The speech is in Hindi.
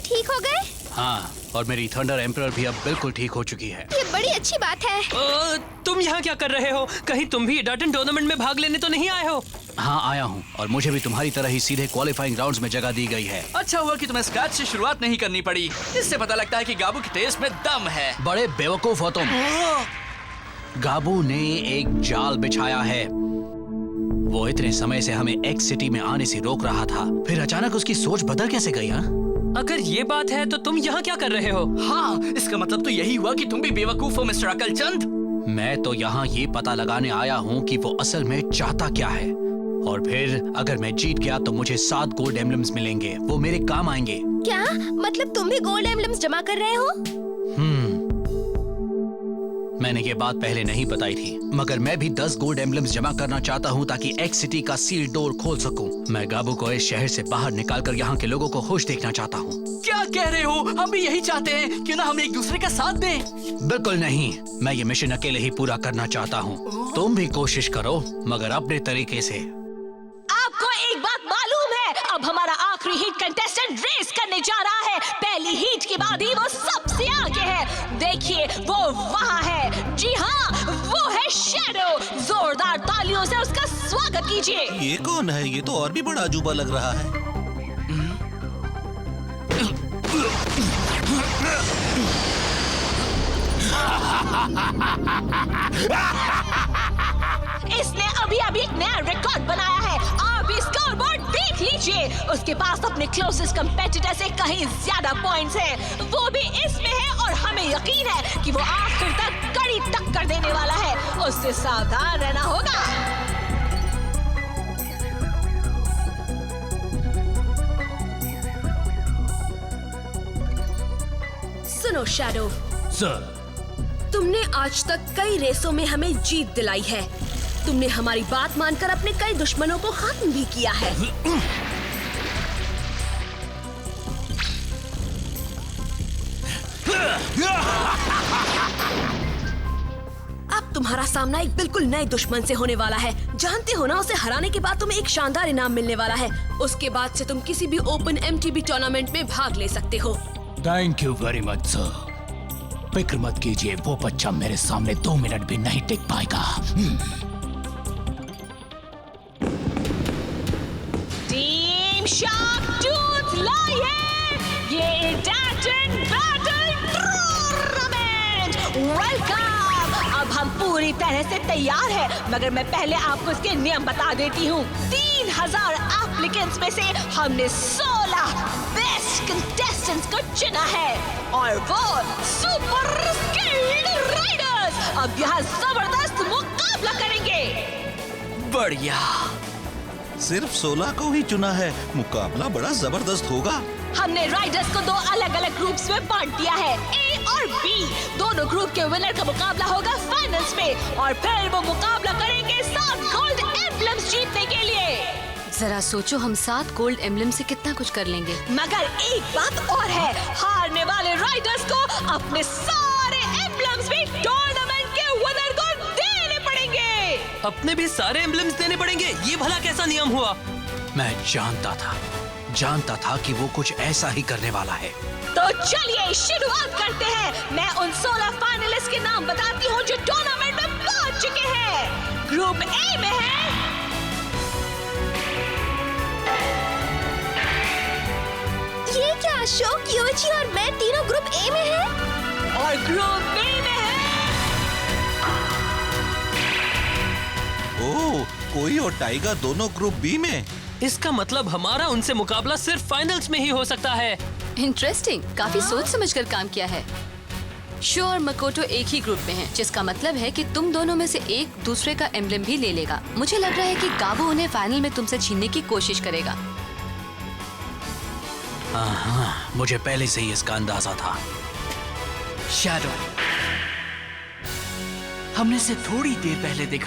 ठीक हो गए? हाँ, और मेरी थंडर एम्परर भी अब बिल्कुल ठीक हो चुकी है। ये बड़ी अच्छी बात है। तुम यहाँ क्या कर रहे हो? कहीं तुम भी डाटन टूर्नामेंट में भाग लेने तो नहीं आए हो? हाँ आया हूँ, और मुझे भी तुम्हारी तरह ही सीधे क्वालिफाइंग राउंड्स में जगह दी गई है। अच्छा हुआ कि तुम्हें स्क्रैच से शुरुआत नहीं करनी पड़ी। इससे पता लगता है कि गाबू की टेस्ट में दम है। बड़े बेवकूफ हो तुम। गाबू ने एक जाल बिछाया है। वो इतने समय से हमें एक्स सिटी में आने से रोक रहा था, फिर अचानक उसकी सोच बदल कैसे गई? हाँ, अगर ये बात है तो तुम यहाँ क्या कर रहे हो? हाँ, इसका मतलब तो यही हुआ कि तुम भी बेवकूफ हो मिस्टर अकलचंद। मैं तो यहाँ ये पता लगाने आया हूँ कि वो असल में चाहता क्या है, और फिर अगर मैं जीत गया तो मुझे 7 गोल्ड एम्बलम्स मिलेंगे। वो मेरे काम आएंगे। क्या मतलब तुम भी गोल्ड एम्बलम्स जमा कर रहे हो? मैंने ये बात पहले नहीं बताई थी, मगर मैं भी 10 गोल्ड एम्बलम्स जमा करना चाहता हूँ ताकि एक्स सिटी का सील डोर खोल सकूं। मैं गाबू को इस शहर से बाहर निकालकर यहाँ के लोगों को खुश देखना चाहता हूँ। क्या कह रहे हो? हम भी यही चाहते हैं। क्यों ना हम एक दूसरे का साथ दें? बिल्कुल नहीं, मैं ये मिशन अकेले ही पूरा करना चाहता हूँ। तुम भी कोशिश करो, मगर अपने तरीके से। आपको एक बात मालूम है? अब हमारा आखिरी हीट कंटेस्टेंट रेस करने जा रहा है। पहली हीट के बाद ही वो सबसे आगे है। देखिए वो वहाँ है। जी हाँ, वो है शैडो। जोरदार तालियों से उसका स्वागत कीजिए। ये कौन है? ये तो और भी बड़ा अजूबा लग रहा है। इसने अभी एक नया रिकॉर्ड बनाया है। आप स्कोरबोर्ड देख लीजिए। उसके पास अपने क्लोजेस्ट कंपेटिटर से कहीं ज्यादा पॉइंट्स हैं। वो भी इसमें है और हमें यकीन है कि वो आखिर तक कड़ी टक्कर देने वाला है। उससे सावधान रहना होगा। सुनो शैडो, सर, तुमने आज तक कई रेसों में हमें जीत दिलाई है। तुमने हमारी बात मानकर अपने कई दुश्मनों को खत्म भी किया है। अब तुम्हारा सामना एक बिल्कुल नए दुश्मन से होने वाला है। जानते हो ना, उसे हराने के बाद तुम्हें एक शानदार इनाम मिलने वाला है। उसके बाद से तुम किसी भी ओपन एमटीबी टूर्नामेंट में भाग ले सकते हो। Thank you very much sir. फिक्र मत कीजिए, वो बच्चा मेरे सामने 2 मिनट भी नहीं टिक पाएगा। टीम शार्कटूथ लाइए ये डाटन बैटल टूर्नामेंट। वेलकम। अब हम पूरी तरह से तैयार हैं, मगर मैं पहले आपको इसके नियम बता देती हूँ। 3000 एप्लीकेंट्स में से हमने 16 बेस्ट कंटेस्टेंट्स को चुना है, और वो सुपर स्किल्ड राइडर्स अब यहाँ जबरदस्त मुकाबला करेंगे। बढ़िया। सिर्फ 16 को ही चुना है। मुकाबला बड़ा जबरदस्त होगा। हमने राइडर्स को 2 अलग-अलग ग्रुप्स में बांट दिया है, ए और बी। दोनों ग्रुप के विनर का मुकाबला होगा फाइनल्स में, और फिर वो मुकाबला करेंगे 7 गोल्ड एम्बलम्स जीतने के लिए। जरा सोचो, हम 7 गोल्ड एम्बलम से कितना कुछ कर लेंगे। मगर एक बात और है, हारने वाले राइडर्स को अपने सारे एम्बलम्स भी टूर्नामेंट के विनर को देने पड़ेंगे। अपने भी सारे एम्बलम्स देने पड़ेंगे? ये भला कैसा नियम हुआ? मैं जानता था कि वो कुछ ऐसा ही करने वाला है। तो चलिए शुरुआत करते हैं। मैं उन 16 फाइनलिस्ट के नाम बताती हूँ जो टूर्नामेंट में पहुँच चुके हैं। ग्रुप ए में है ये क्या अशोक, योची और मैं तीनों ग्रुप ए में हैं? और ग्रुप बी में है ओह, कोई और टाइगर दोनों ग्रुप बी में। इसका मतलब हमारा उनसे मुकाबला सिर्फ फाइनल्स में ही हो सकता है। इंटरेस्टिंग, काफी सोच समझकर काम किया है। शो और मकोटो एक ही ग्रुप में हैं, जिसका मतलब है कि तुम दोनों में से एक दूसरे का एम्बलम भी ले लेगा। मुझे लग रहा है कि गाबू उन्हें फाइनल में तुमसे छीनने की कोशिश करेगा। हाँ, मुझे पहले से ही इसका अंदाजा था। शैडो, हमने से थोड़ी देर पहले देखा